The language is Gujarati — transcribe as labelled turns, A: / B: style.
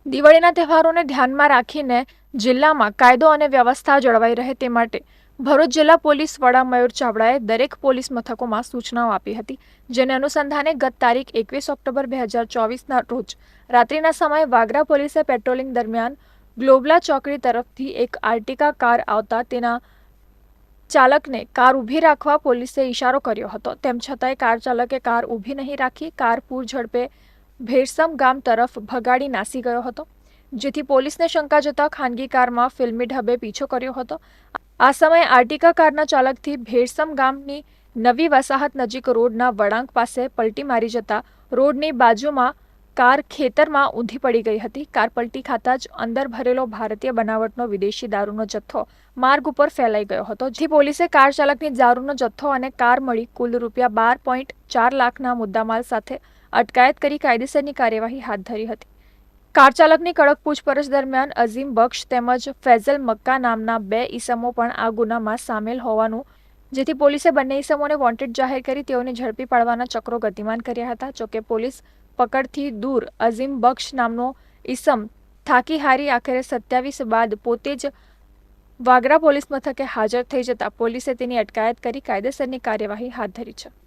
A: દિવાળીના તહેવારોને ધ્યાનમાં રાખીને જિલ્લામાં કાયદો અને વ્યવસ્થા જળવાઈ રહે તે માટે ભરૂચ જિલ્લા પોલીસ વડા મયુર ચાવડાએ દરેક પોલીસ મથકોમાં સૂચનાઓ આપી હતી, જેને અનુસંધાને ગત તારીખ 21 ઓક્ટોબર 2024ના રોજ રાત્રિના સમયે વાગરા પોલીસે પેટ્રોલિંગ દરમિયાન ગ્લોબલા ચોકડી તરફથી એક આર્ટિકા કાર આવતા તેના ચાલકને કાર ઊભી રાખવા પોલીસે ઇશારો કર્યો હતો. તેમ છતાંય કાર ચાલકે કાર ઊભી નહીં રાખી કાર પૂર ઝડપે ભેરસમ ગામ તરફ ભગાડી નાસી ગયો હતો, જેથી પોલીસને શંકા જતા ખાનગી કારમાં ફિલ્મી ઢબે પીછો કર્યો હતો. આ સમયે આર્ટિકા કારના ચાલકથી ભેરસમ ગામની નવી વસાહત નજીક રોડના વળાંક પાસે પલટી મારી જતા રોડની બાજુમાં કાર ખેતરમાં ઊંધી પડી ગઈ હતી. કાર પલટી ખાતા જ અંદર ભરેલો ભારતીય બનાવટનો વિદેશી દારૂનો જથ્થો માર્ગ ઉપર ફેલાઈ ગયો હતો, જેથી પોલીસે કાર ચાલકની દારૂનો જથ્થો અને કાર મળી કુલ ₹12.4 લાખના મુદ્દામાલ સાથે અટકાયત કરી કાયદેસરની કાર્યવાહી હાથ ધરી હતી. કાર ચાલકની કડક પૂછપરછ દરમિયાન અઝીમ બક્ષ તેમજ ફૈઝલ મક્કા નામના 2 ઈસમો પણ આ ગુનામાં સામેલ હોવાનું, જેથી પોલીસે બંને ઈસમોને વોન્ટેડ જાહેર કરી તેઓને ઝડપી પાડવાના ચક્રો ગતિમાન કર્યા હતા. જોકે પોલીસ પકડથી દૂર અઝીમ બક્ષ નામનો ઈસમ થાકી હારી આખરે 27 બાદ પોતે જ વાગરા પોલીસ મથકે હાજર થઈ જતા પોલીસે તેની અટકાયત કરી કાયદેસરની કાર્યવાહી હાથ ધરી છે.